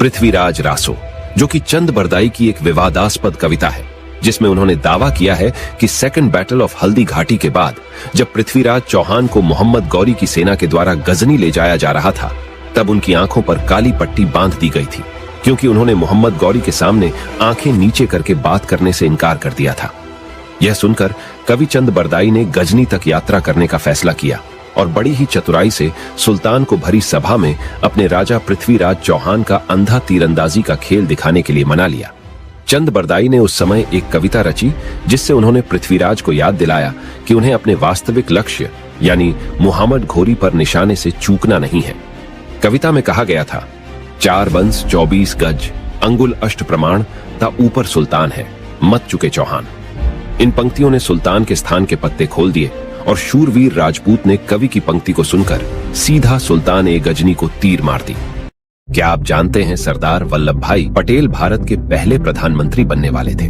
पृथ्वीराज रासो, जो कि चंद बरदाई की एक विवादास्पद कविता है, जिसमें उन्होंने दावा किया है कि second battle of Haldi Ghati के बाद जब पृथ्वीराज चौहान को मोहम्मद गौरी की सेना के द्वारा गजनी ले जाया जा रहा था, तब उनकी आंखों पर काली पट्टी बांध दी गई थी, क्योंकि उन्होंने मोहम्मद गौरी के सामने आंखें नीचे करके बात करने से इनकार कर दिया था। यह सुनकर कवि चंद बरदाई ने गजनी तक यात्रा करने का फैसला किया और बड़ी ही चतुराई से सुल्तान को भरी सभा में अपने राजा पृथ्वीराज चौहान का अंधा तीरंदाजी का खेल दिखाने के लिए मना लिया। चंद बरदाई ने उस समय एक कविता रची, जिससे उन्होंने पृथ्वीराज को याद दिलाया कि उन्हें अपने वास्तविक लक्ष्य यानी मुहम्मद घोरी पर निशाने से चूकना नहीं है। कविता में कहा गया था, 4 बंस 24 गज, अंगुल अष्ट प्रमाण, ता ऊपर सुल्तान है, मत चुके चौहान। इन पंक्तियों ने सुल्तान के स्थान के पत्ते खोल दिए और शूरवीर राजपूत ने कवि की पंक्ति को सुनकर सीधा सुल्तान ए गजनी को तीर मार दी। क्या आप जानते हैं, सरदार वल्लभ भाई पटेल भारत के पहले प्रधानमंत्री बनने वाले थे।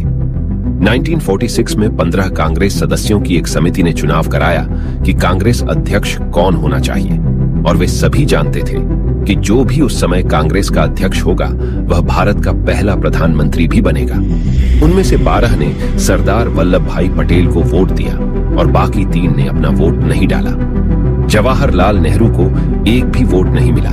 1946 में 15 कांग्रेस सदस्यों की एक समिति ने चुनाव कराया कि कांग्रेस अध्यक्ष कौन होना चाहिए, और वे सभी जानते थे कि जो भी उस समय कांग्रेस का अध्यक्ष होगा वह भारत का पहला प्रधानमंत्री भी बनेगा। उनमें से 12 ने सरदार वल्लभ भाई पटेल को वोट दिया और बाकी 3 ने अपना वोट नहीं डाला। जवाहरलाल नेहरू को एक भी वोट नहीं मिला,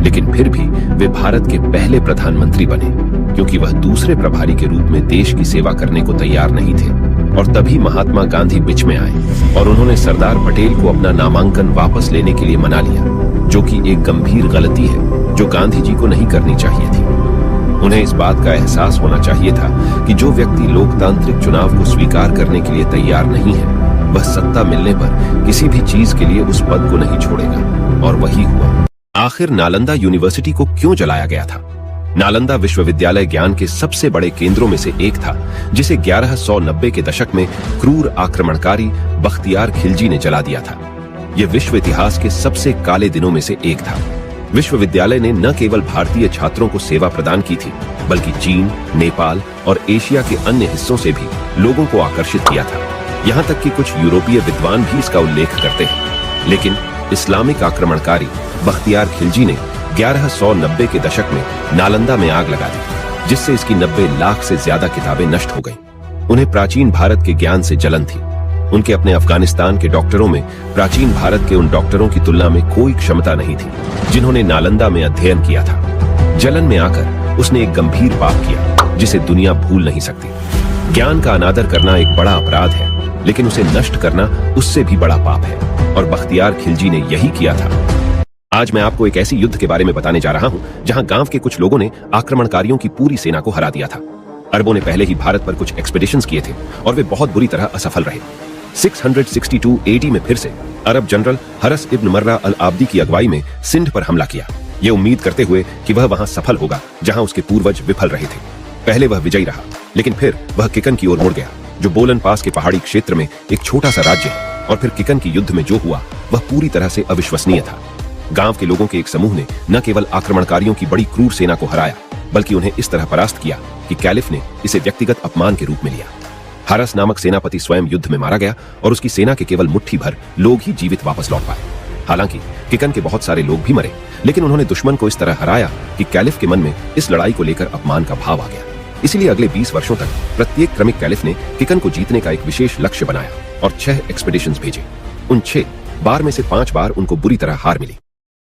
लेकिन फिर भी वे भारत के पहले प्रधानमंत्री बने, क्योंकि वह दूसरे प्रभारी के रूप में देश की सेवा करने को तैयार नहीं थे। और तभी महात्मा गांधी बीच में आए और उन्होंने सरदार पटेल को अपना नामांकन वापस लेने के लिए मना लिया, जो कि एक गंभीर गलती है जो गांधी जी को नहीं करनी चाहिए थी। उन्हें इस बात का एहसास होना चाहिए था कि जो व्यक्ति लोकतांत्रिक चुनाव को स्वीकार करने के लिए तैयार नहीं है, वह सत्ता मिलने पर किसी भी चीज के लिए उस पद को नहीं छोड़ेगा, और वही हुआ। आखिर नालंदा यूनिवर्सिटी को क्यों जलाया गया था? नालंदा विश्वविद्यालय ज्ञान के सबसे बड़े केंद्रों में से एक था, जिसे 1190 के दशक में क्रूर आक्रमणकारी बख्तियार खिलजी ने जला दिया था। यह विश्व इतिहास के सबसे काले दिनों में से एक था। विश्वविद्यालय ने न केवल भारतीय छात्रों को सेवा प्रदान की थी, बल्कि चीन, नेपाल और एशिया के अन्य हिस्सों से भी लोगों को आकर्षित किया था। यहाँ तक कि कुछ यूरोपीय विद्वान भी इसका उल्लेख करते हैं। लेकिन इस्लामिक आक्रमणकारी बख्तियार खिलजी ने 1190 के दशक में नालंदा में आग लगा दी, जिससे इसकी 90 लाख से ज्यादा किताबें नष्ट हो गईं। उन्हें प्राचीन भारत के ज्ञान से जलन थी। उनके अपने अफगानिस्तान के डॉक्टरों में प्राचीन भारत के उन डॉक्टरों की तुलना में कोई क्षमता नहीं थी, जिन्होंने नालंदा में अध्ययन किया था। जलन में आकर उसने एक गंभीर पाप किया, जिसे दुनिया भूल नहीं सकती। ज्ञान का अनादर करना एक बड़ा अपराध है, लेकिन उसे नष्ट करना उससे भी बड़ा पाप है, और बख्तियार खिलजी ने यही किया था। आज मैं आपको एक ऐसी युद्ध के बारे में बताने जा रहा हूं, जहां गांव के कुछ लोगों ने आक्रमणकारियों की पूरी सेना को हरा दिया था। अरबों ने पहले ही भारत पर कुछ एक्सपेडिशंस किए थे और वे बहुत बुरी तरह असफल रहे। 662 AD में फिर से अरब जनरल हरस इब्न मर्रा अल आब्दी की अगुवाई में सिंध पर हमला किया, ये उम्मीद करते हुए कि वह वहां सफल होगा जहां उसके पूर्वज विफल रहे थे। पहले वह विजयी रहा, लेकिन फिर वह किकन की ओर मुड़ गया, जो बोलन पास के पहाड़ी क्षेत्र में एक छोटा सा राज्य है। और फिर किकन की युद्ध में जो हुआ वह पूरी तरह से अविश्वसनीय था। गांव के लोगों के एक समूह ने न केवल आक्रमणकारियों की बड़ी क्रूर सेना को हराया, बल्कि उन्हें इस तरह परास्त किया कि कैलिफ ने इसे व्यक्तिगत अपमान के रूप में लिया। हरस नामक सेनापति स्वयं युद्ध में मारा गया और उसकी सेना के केवल मुट्ठी भर लोग ही जीवित वापस लौट पाए। हालांकि किकन के बहुत सारे लोग भी मरे, लेकिन उन्होंने दुश्मन को इस तरह हराया कि कैलिफ के मन में इस लड़ाई को लेकर अपमान का भाव आ गया। इसलिए अगले 20 वर्षों तक प्रत्येक क्रमिक कैलिफ ने किकन को जीतने का एक विशेष लक्ष्य बनाया और 6 एक्सपेडिशंस भेजे। उन 6 बार में से 5 बार उनको बुरी तरह हार मिली।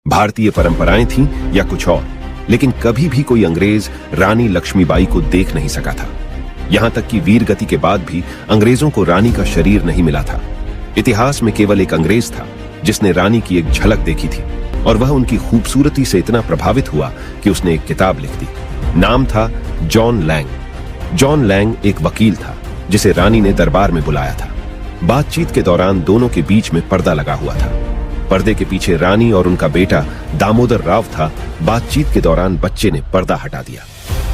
भारतीय परंपराएं थीं या कुछ और, लेकिन कभी भी कोई अंग्रेज रानी लक्ष्मीबाई को देख नहीं सका था। यहां तक कि वीर गति के बाद भी अंग्रेजों को रानी का शरीर नहीं मिला था। इतिहास में केवल एक अंग्रेज था जिसने रानी की एक झलक देखी थी, और वह उनकी खूबसूरती से इतना प्रभावित हुआ कि उसने एक किताब लिख दी। नाम था जॉन लैंग। जॉन लैंग एक वकील था जिसे रानी ने दरबार में बुलाया था। बातचीत के दौरान दोनों के बीच में पर्दा लगा हुआ था। पर्दे के पीछे रानी और उनका बेटा दामोदर राव था। बातचीत के दौरान बच्चे ने पर्दा हटा दिया।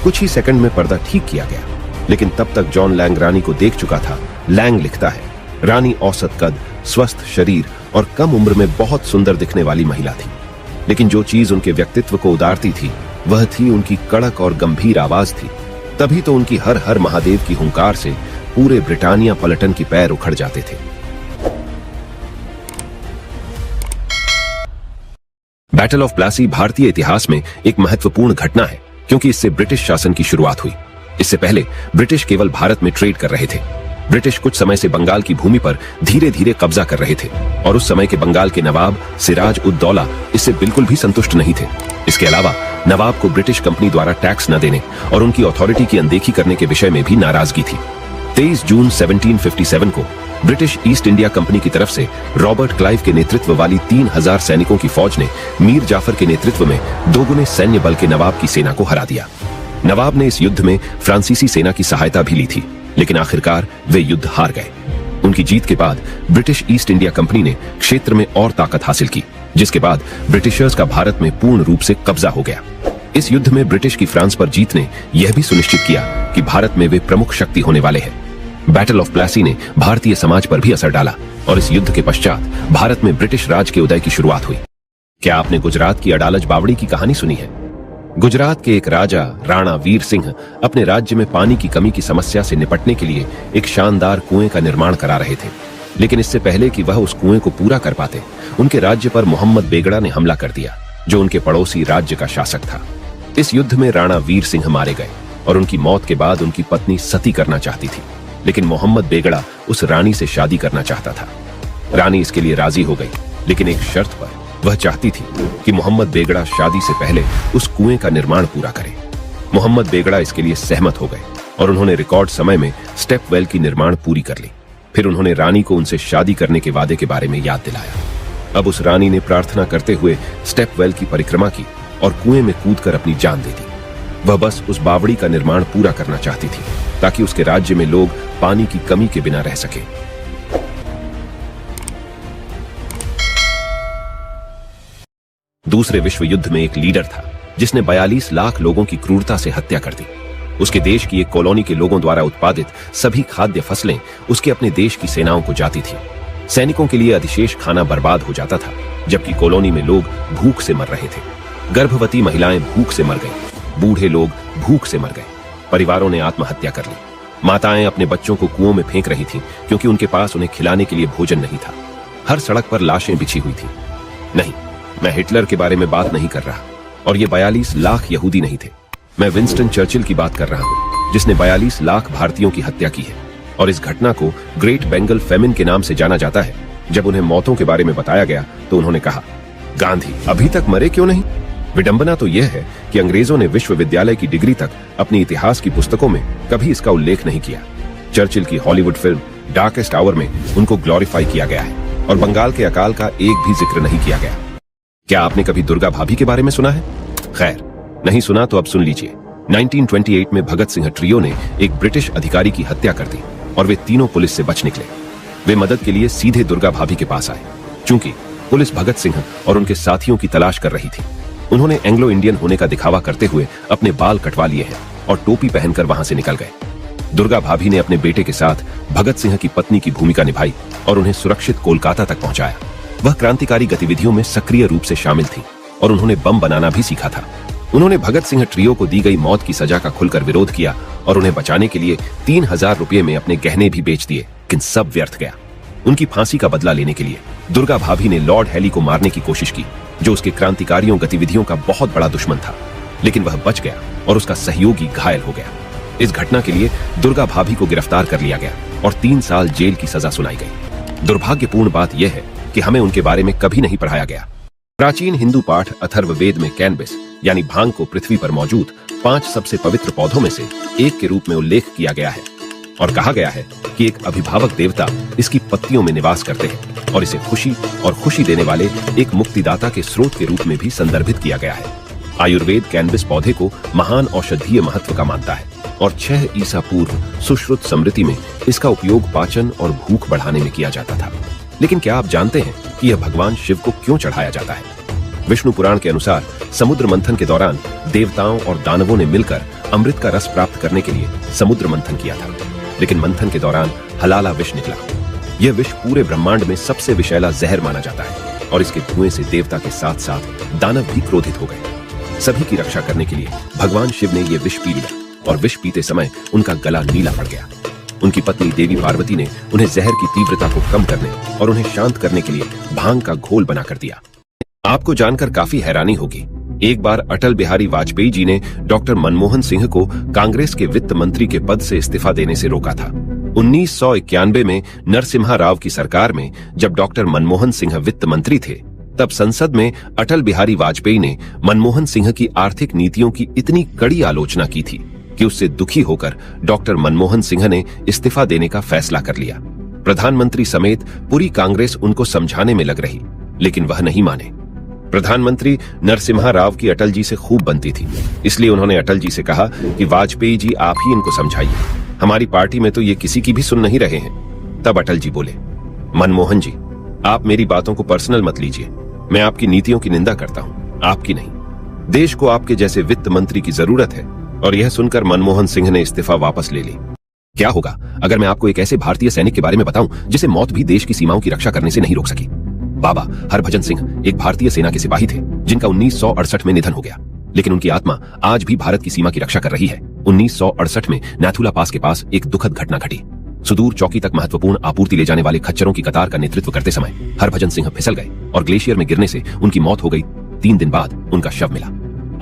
कुछ ही सेकंड में पर्दा ठीक किया गया, लेकिन तब तक जॉन लैंग रानी को देख चुका था। लैंग लिखता है, रानी औसत कद, स्वस्थ शरीर और कम उम्र में बहुत सुंदर दिखने वाली महिला थी, लेकिन जो चीज उनके व्यक्तित्व को उदारती थी वह थी उनकी कड़क और गंभीर आवाज थी। तभी तो उनकी हर हर महादेव की हुंकार से पूरे ब्रिटानिया पलटन के पैर उखड़ जाते थे। बैटल ऑफ प्लासी भारतीय इतिहास में एक महत्वपूर्ण घटना है, क्योंकि इससे ब्रिटिश शासन की शुरुआत हुई। इससे पहले ब्रिटिश केवल भारत में ट्रेड कर रहे थे। ब्रिटिश कुछ समय से बंगाल की भूमि पर धीरे धीरे कब्जा कर रहे थे और उस समय के बंगाल के नवाब सिराज उद दौला इससे बिल्कुल भी संतुष्ट नहीं थे। इसके अलावा नवाब को ब्रिटिश कंपनी द्वारा टैक्स न देने और उनकी अथॉरिटी की अनदेखी करने के विषय में भी नाराजगी थी। 23 जून 1757 को ब्रिटिश ईस्ट इंडिया कंपनी की तरफ से रॉबर्ट क्लाइव के नेतृत्व वाली 3000 सैनिकों की फौज ने मीर जाफर के नेतृत्व में दोगुने सैन्य बल के नवाब की सेना को हरा दिया। नवाब ने इस युद्ध में फ्रांसीसी सेना की सहायता भी ली थी, लेकिन आखिरकार वे युद्ध हार गए। उनकी जीत के बाद ब्रिटिश ईस्ट इंडिया कंपनी ने क्षेत्र में और ताकत हासिल की, जिसके बाद ब्रिटिशर्स का भारत में पूर्ण रूप से कब्जा हो गया। इस युद्ध में ब्रिटिश की फ्रांस पर जीत ने यह भी सुनिश्चित किया कि भारत में वे प्रमुख शक्ति होने वाले हैं। बैटल ऑफ प्लासी ने भारतीय समाज पर भी असर डाला और इस युद्ध के पश्चात भारत में ब्रिटिश राज के उदय की शुरुआत हुई। क्या आपने गुजरात की अडालज बावड़ी की कहानी सुनी है? गुजरात के एक राजा राणा वीर सिंह अपने राज्य में पानी की कमी की समस्या से निपटने के लिए एक शानदार कुएं का निर्माण करा रहे थे, लेकिन इससे पहले कि वह उस कुएं को पूरा कर पाते, उनके राज्य पर मोहम्मद बेगड़ा ने हमला कर दिया, जो उनके पड़ोसी राज्य का शासक था। इस युद्ध में राणा वीर सिंह मारे गए और उनकी मौत के बाद उनकी पत्नी सती करना चाहती थी, लेकिन मोहम्मद बेगड़ा उस रानी से शादी करना चाहता था। रानी इसके लिए राजी हो गई, लेकिन एक शर्त पर। वह चाहती थी कि मोहम्मद बेगड़ा शादी से पहले उस कुएं का निर्माण पूरा करे। मोहम्मद बेगड़ा इसके लिए सहमत हो गए और उन्होंने रिकॉर्ड समय में स्टेप वेल की निर्माण पूरी कर ली। फिर उन्होंने रानी को उनसे शादी करने के वादे के बारे में याद दिलाया। अब उस रानी ने प्रार्थना करते हुए स्टेप वेल की परिक्रमा की और कुएं में कूदकर अपनी जान दे दी। वह बस उस बावड़ी का निर्माण पूरा करना चाहती थी ताकि उसके राज्य में लोग पानी की कमी के बिना रह सके। दूसरे विश्व युद्ध में एक लीडर था जिसने 42 लाख लोगों की क्रूरता से हत्या कर दी। उसके देश की एक कॉलोनी के लोगों द्वारा उत्पादित सभी खाद्य फसलें उसके अपने देश की सेनाओं को जाती थी। सैनिकों के लिए अधिशेष खाना बर्बाद हो जाता था, जबकि कॉलोनी में लोग भूख से मर रहे थे। गर्भवती महिलाएं भूख से मर गईं, बूढ़े लोग भूख से मर गए, परिवारों ने आत्महत्या कर ली। माताएं अपने बच्चों को कुओं में फेंक रही थीं क्योंकि उनके पास उन्हें खिलाने के लिए भोजन नहीं था। हर सड़क पर लाशें बिछी हुई थी। नहीं, मैं हिटलर के बारे में बात नहीं कर रहा, और ये 42 लाख यहूदी नहीं थे। मैं विंस्टन चर्चिल की बात कर रहा हूं, जिसने 42 लाख भारतीयों की हत्या की है। और इस घटना को ग्रेट बेंगल फेमिन के नाम से जाना जाता है। जब उन्हें मौतों के बारे में बताया गया तो उन्होंने कहा, गांधी अभी तक मरे क्यों नहीं? विडंबना तो यह है कि अंग्रेजों ने विश्वविद्यालय की डिग्री तक अपनी इतिहास की पुस्तकों में कभी इसका उल्लेख नहीं किया। चर्चिल की हॉलीवुड फिल्म डार्केस्ट आवर में उनको ग्लोरीफाई किया गया है और बंगाल के अकाल का एक भी जिक्र नहीं किया गया। क्या आपने कभी दुर्गा भाभी के बारे में सुना है? खैर, नहीं सुना तो अब सुन लीजिए। 1928 में भगत सिंह ट्रियो ने एक ब्रिटिश अधिकारी की हत्या कर दी और वे तीनों पुलिस से बच निकले। वे मदद के लिए सीधे दुर्गा भाभी के पास आए। चूंकि पुलिस भगत सिंह और उनके साथियों की तलाश कर रही थी, उन्होंने एंग्लो इंडियन होने का दिखावा करते हुए अपने बाल कटवा लिए हैं और टोपी पहनकर वहां से निकल गए। दुर्गा भाभी ने अपने बेटे के साथ भगत सिंह की पत्नी की भूमिका निभाई और उन्हें सुरक्षित कोलकाता तक पहुंचाया। वह क्रांतिकारी गतिविधियों में सक्रिय रूप से शामिल थी और उन्होंने बम बनाना भी सीखा था। उन्होंने भगत सिंह ट्रियो को दी गई मौत की सजा का खुलकर विरोध किया और उन्हें बचाने के लिए 3000 रुपये में अपने गहने भी बेच दिए, लेकिन सब व्यर्थ गया। उनकी फांसी का बदला लेने के लिए दुर्गा भाभी ने लॉर्ड हैली को मारने की कोशिश की, जो उसके क्रांतिकारियों गतिविधियों का बहुत बड़ा दुश्मन था, लेकिन वह बच गया और उसका सहयोगी घायल हो गया। इस घटना के लिए दुर्गा भाभी को गिरफ्तार कर लिया गया और 3 साल जेल की सजा सुनाई गई। दुर्भाग्यपूर्ण बात यह है कि हमें उनके बारे में कभी नहीं पढ़ाया गया। प्राचीन हिंदू पाठ अथर्ववेद में कैनबिस यानी भांग को पृथ्वी पर मौजूद 5 सबसे पवित्र पौधों में से एक के रूप में उल्लेख किया गया है और कहा गया है कि एक अभिभावक देवता इसकी पत्तियों में निवास करते हैं और इसे खुशी और खुशी देने वाले एक मुक्तिदाता के स्रोत के रूप में भी संदर्भित किया गया है। आयुर्वेद कैनबिस पौधे को महान औषधीय महत्व का मानता है और 6 ईसा पूर्व सुश्रुत स्मृति में इसका उपयोग पाचन और भूख बढ़ाने में किया जाता था। लेकिन क्या आप जानते हैं कि यह भगवान शिव को क्यों चढ़ाया जाता है? विष्णु पुराण के अनुसार समुद्र मंथन के दौरान देवताओं और दानवों ने मिलकर अमृत का रस प्राप्त करने के लिए समुद्र मंथन किया था, लेकिन मंथन के दौरान हलाला विष निकला। यह विष पूरे ब्रह्मांड में सबसे विषैला जहर माना जाता है और इसके धुएं से देवता के साथ साथ दानव भी क्रोधित हो गए। सभी की रक्षा करने के लिए भगवान शिव ने यह विष पी लिया और विष पीते समय उनका गला नीला पड़ गया। उनकी पत्नी देवी पार्वती ने उन्हें जहर की तीव्रता को कम करने और उन्हें शांत करने के लिए भांग का घोल बनाकर दिया। आपको जानकर काफी हैरानी होगी, एक बार अटल बिहारी वाजपेयी जी ने डॉक्टर मनमोहन सिंह को कांग्रेस के वित्त मंत्री के पद से इस्तीफा देने से रोका था। 1991 में नरसिम्हा राव की सरकार में जब डॉक्टर मनमोहन सिंह वित्त मंत्री थे, तब संसद में अटल बिहारी वाजपेयी ने मनमोहन सिंह की आर्थिक नीतियों की इतनी कड़ी आलोचना की थी कि उससे दुखी होकर डॉक्टर मनमोहन सिंह ने इस्तीफा देने का फैसला कर लिया। प्रधानमंत्री समेत पूरी कांग्रेस उनको समझाने में लग रही, लेकिन वह नहीं माने। प्रधानमंत्री नरसिम्हा राव की अटल जी से खूब बनती थी, इसलिए उन्होंने अटल जी से कहा कि वाजपेयी जी आप ही इनको समझाइए, हमारी पार्टी में तो ये किसी की भी सुन नहीं रहे हैं। तब अटल जी बोले, मनमोहन जी आप मेरी बातों को पर्सनल मत लीजिए, मैं आपकी नीतियों की निंदा करता हूं, आपकी नहीं। देश को आपके जैसे वित्त मंत्री की जरूरत है। और यह सुनकर मनमोहन सिंह ने इस्तीफा वापस ले ली। क्या होगा अगर मैं आपको एक ऐसे भारतीय सैनिक के बारे में बताऊं जिसे मौत भी देश की सीमाओं की रक्षा करने से नहीं रोक सकी। बाबा हरभजन सिंह एक भारतीय सेना के सिपाही थे जिनका 1968 में निधन हो गया, लेकिन उनकी आत्मा आज भी भारत की सीमा की रक्षा कर रही है। 1968 में नाथुला पास के पास एक दुखद घटना घटी। सुदूर चौकी तक महत्वपूर्ण आपूर्ति ले जाने वाले खच्चरों की कतार का नेतृत्व करते समय हरभजन सिंह फिसल गए और ग्लेशियर में गिरने से उनकी मौत हो गई। 3 दिन बाद उनका शव मिला।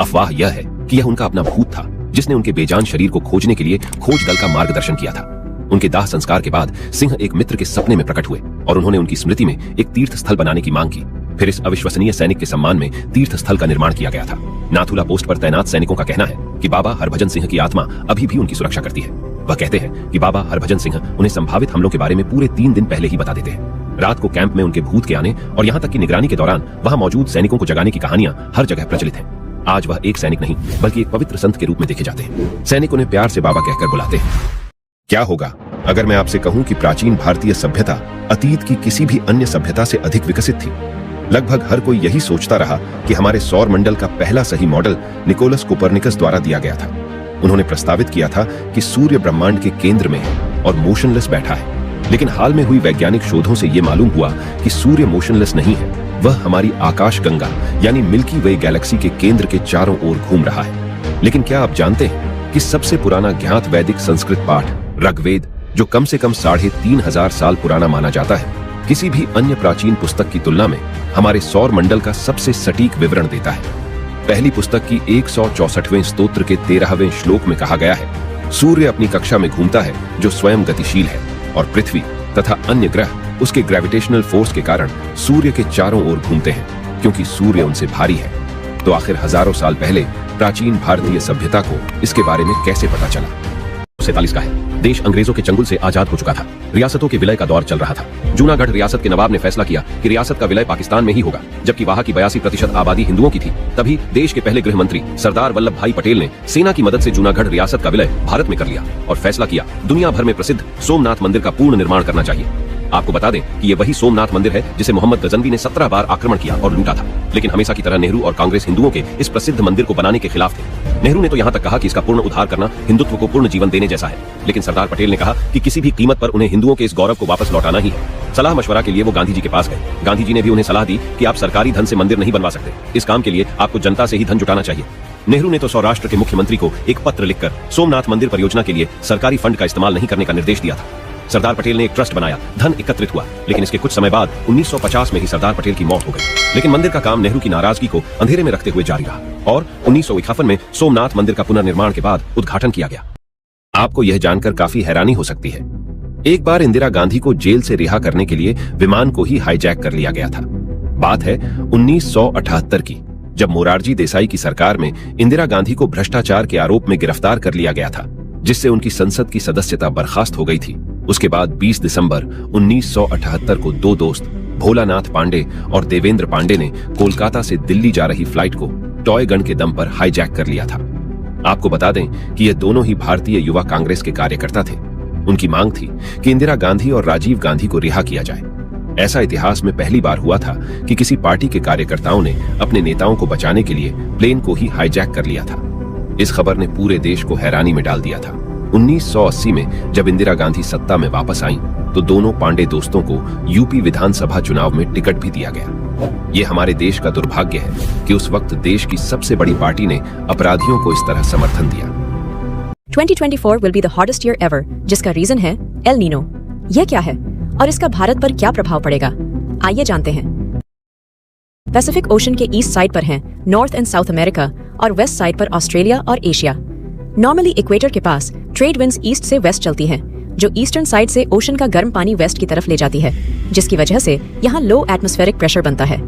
अफवाह यह है कि यह उनका अपना भूत था जिसने उनके बेजान शरीर को खोजने के लिए खोज दल का मार्गदर्शन किया था। उनके दाह संस्कार के बाद सिंह एक मित्र के सपने में प्रकट हुए और उन्होंने उनकी स्मृति में एक तीर्थ स्थल बनाने की मांग की। फिर इस अविश्वसनीय सैनिक के सम्मान में तीर्थ स्थल का निर्माण किया गया था। नाथुला पोस्ट पर तैनात सैनिकों का कहना है कि बाबा हरभजन सिंह की आत्मा अभी भी उनकी सुरक्षा करती है। वह कहते हैं कि बाबा हरभजन सिंह उन्हें संभावित हमलों के बारे में पूरे 3 दिन पहले ही बता देते हैं। रात को कैंप में उनके भूत के आने और यहाँ तक कि निगरानी के दौरान वहाँ मौजूद सैनिकों को जगाने की कहानियां हर जगह प्रचलित हैं। आज वह एक सैनिक नहीं बल्कि एक पवित्र संत के रूप में देखे जाते हैं। सैनिक उन्हें प्यार से बाबा कहकर बुलाते हैं। क्या होगा अगर मैं आपसे कहूं कि प्राचीन भारतीय सभ्यता अतीत की किसी भी अन्य सभ्यता से अधिक विकसित थी। लगभग हर कोई यही सोचता रहा कि हमारे सौर मंडल का पहला सही मॉडल निकोलस कोपरनिकस द्वारा दिया गया था। उन्होंने प्रस्तावित किया था कि सूर्य ब्रह्मांड के केंद्र में है और मोशनलेस बैठा है, लेकिन हाल में हुई वैज्ञानिक शोधों से यह मालूम हुआ कि सूर्य मोशनलेस नहीं है, वह हमारी आकाश गंगा यानी मिल्की वे गैलेक्सी के केंद्र के चारों ओर घूम रहा है। लेकिन क्या आप जानते हैं कि सबसे पुराना ज्ञात वैदिक संस्कृत पाठ ऋग्वेद, जो कम से कम 3500 साल पुराना माना जाता है, किसी भी अन्य प्राचीन पुस्तक की तुलना में हमारे सौर मंडल का सबसे सटीक विवरण देता है। पहली पुस्तक की 164वें स्तोत्र के 13वें श्लोक में कहा गया है, सूर्य अपनी कक्षा में घूमता है जो स्वयं गतिशील है और पृथ्वी तथा अन्य ग्रह उसके ग्रेविटेशनल फोर्स के कारण सूर्य के चारों ओर घूमते हैं क्योंकि सूर्य उनसे भारी है। तो आखिर हजारों साल पहले प्राचीन भारतीय सभ्यता को इसके बारे में कैसे पता चला? 47 का है। देश अंग्रेजों के चंगुल से आजाद हो चुका था। रियासतों के विलय का दौर चल रहा था। जूनागढ़ रियासत के नवाब ने फैसला किया कि रियासत का विलय पाकिस्तान में ही होगा, जबकि वहां की 82% आबादी हिंदुओं की थी। तभी देश के पहले गृह मंत्री सरदार वल्लभ भाई पटेल ने सेना की मदद से जूनागढ़ रियासत का विलय भारत में कर लिया और फैसला किया दुनिया भर में प्रसिद्ध सोमनाथ मंदिर का पूर्ण निर्माण करना चाहिए। आपको बता दें कि ये वही सोमनाथ मंदिर है जिसे मोहम्मद गजनवी ने 17 बार आक्रमण किया और लूटा था। लेकिन हमेशा की तरह नेहरू और कांग्रेस हिंदुओं के इस प्रसिद्ध मंदिर को बनाने के खिलाफ थे। नेहरू ने तो यहाँ तक कहा कि इसका पूर्ण उद्धार करना हिंदुत्व को पूर्ण जीवन देने जैसा है, लेकिन सरदार पटेल ने कहा कि किसी भी कीमत पर उन्हें हिंदुओं के इस गौरव को वापस लौटाना ही है। सलाह मशवरा के लिए वो गांधी जी के पास गए। गांधी जी ने भी उन्हें सलाह दी कि आप सरकारी धन से मंदिर नहीं बनवा सकते, इस काम के लिए आपको जनता से ही धन जुटाना चाहिए। नेहरू ने तो सौराष्ट्र के मुख्यमंत्री को एक पत्र लिखकर सोमनाथ मंदिर परियोजना के लिए सरकारी फंड का इस्तेमाल नहीं करने का निर्देश दिया था। सरदार पटेल ने एक ट्रस्ट बनाया, धन एकत्रित हुआ, लेकिन इसके कुछ समय बाद 1950 में ही सरदार पटेल की मौत हो गई। लेकिन मंदिर का काम नेहरू की नाराजगी को अंधेरे में रखते हुए जारी रहा और 1951 में सोमनाथ मंदिर का पुनर्निर्माण के बाद उद्घाटन किया गया। आपको यह जानकर काफी हैरानी हो सकती है। एक बार इंदिरा गांधी को जेल से रिहा करने के लिए विमान को ही हाईजैक कर लिया गया था। बात है 1978 की, जब मोरारजी देसाई की सरकार में इंदिरा गांधी को भ्रष्टाचार के आरोप में गिरफ्तार कर लिया गया था, जिससे उनकी संसद की सदस्यता बर्खास्त हो गई थी। उसके बाद 20 दिसंबर 1978 को 2 दोस्त भोलानाथ पांडे और देवेंद्र पांडे ने कोलकाता से दिल्ली जा रही फ्लाइट को टॉय गन के दम पर हाईजैक कर लिया था। आपको बता दें कि ये दोनों ही भारतीय युवा कांग्रेस के कार्यकर्ता थे। उनकी मांग थी कि इंदिरा गांधी और राजीव गांधी को रिहा किया जाए। ऐसा इतिहास में पहली बार हुआ था कि किसी पार्टी के कार्यकर्ताओं ने अपने नेताओं को बचाने के लिए प्लेन को ही हाईजैक कर लिया था। इस खबर ने पूरे देश को हैरानी में डाल दिया था। 1980 में जब इंदिरा गांधी सत्ता में वापस आईं, तो दोनों पांडे दोस्तों को यूपी विधानसभा चुनाव में टिकट भी दिया गया। ये हमारे देश का दुर्भाग्य है कि उस वक्त देश की सबसे बड़ी पार्टी ने अपराधियों को इस तरह समर्थन दिया। 2024 will be the hottest year ever, जिसका रीजन है एल नीनो। यह क्या है और इसका भारत पर क्या प्रभाव पड़ेगा? आइए जानते हैं। पैसिफिक ओशन के ईस्ट साइड पर हैं नॉर्थ एंड साउथ अमेरिका और वेस्ट साइड पर ऑस्ट्रेलिया और एशिया। नॉर्मली इक्वेटर के पास ट्रेड विंड्स ईस्ट से वेस्ट चलती हैं, जो ईस्टर्न साइड से ओशन का गर्म पानी वेस्ट की तरफ ले जाती है, जिसकी वजह से यहाँ लो एटमॉस्फेरिक प्रेशर बनता है।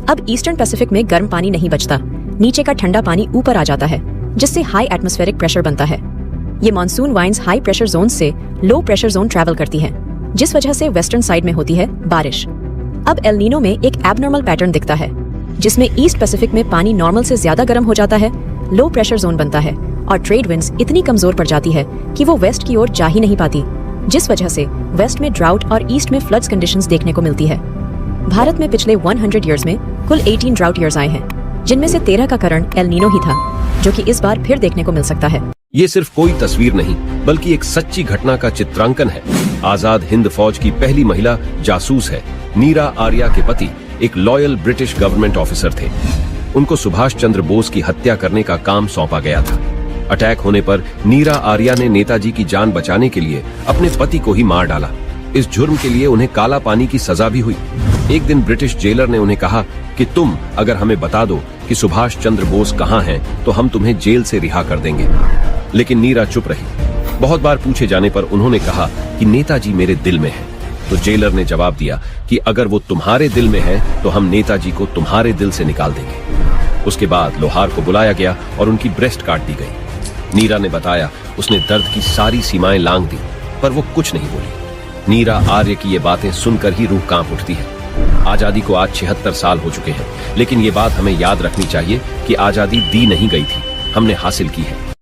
अब ईस्टर्न पैसिफिक में गर्म पानी नहीं बचता, नीचे का ठंडा पानी ऊपर आ जाता है, जिससे हाई एटमॉस्फेरिक प्रेशर बनता है। ये monsoon winds high pressure zone से लो प्रेशर जोन ट्रैवल करती हैं, जिस वजह से वेस्टर्न साइड में होती है बारिश। अब एल नीनो में एक एबनॉर्मल पैटर्न दिखता है, जिसमें ईस्ट पैसिफिक में पानी नॉर्मल से ज्यादा गर्म हो जाता है, लो प्रेशर जोन बनता है और ट्रेड विंड्स इतनी कमजोर पड़ जाती है कि वो वेस्ट की ओर जा ही नहीं पाती, जिस वजह से वेस्ट में ड्राउट और ईस्ट में फ्लड्स कंडीशंस देखने को मिलती है। भारत में पिछले 100 ईयर्स में कुल 18 ड्राउट ईयर्स आए हैं, जिनमें से 13 का कारण एल नीनो ही था, जो कि इस बार फिर देखने को मिल सकता है। ये सिर्फ कोई तस्वीर नहीं, बल्कि एक सच्ची घटना का चित्रांकन है। आजाद हिंद फौज की पहली महिला जासूस है। नीरा आर्या के पति एक लॉयल ब्रिटिश गवर्नमेंट ऑफिसर थे। उनको सुभाष चंद्र बोस की हत्या करने का काम सौंपा गया था। अटैक होने पर नीरा आर्या ने नेताजी की जान बचाने के लिए अपने पति को ही मार डाला। इस जुर्म के लिए उन्हें काला पानी की सजा भी हुई। एक दिन ब्रिटिश जेलर ने उन्हें कहा कि तुम अगर हमें बता दो कि सुभाष चंद्र बोस कहाँ हैं, तो हम तुम्हें जेल से रिहा कर देंगे। लेकिन नीरा चुप रही। बहुत बार पूछे जाने पर उन्होंने कहा कि नेताजी मेरे दिल में है। तो जेलर ने जवाब दिया कि अगर वो तुम्हारे दिल में है तो हम नेताजी को तुम्हारे दिल से निकाल देंगे। उसके बाद लोहार को बुलाया गया और उनकी ब्रेस्ट काट दी गई। नीरा ने बताया उसने दर्द की सारी सीमाएं लांघ दी, पर वो कुछ नहीं बोली। नीरा आर्य की ये बातें सुनकर ही रूह कांप उठती है। आजादी को आज 76 साल हो चुके हैं, लेकिन ये बात हमें याद रखनी चाहिए कि आजादी दी नहीं गई थी, हमने हासिल की है।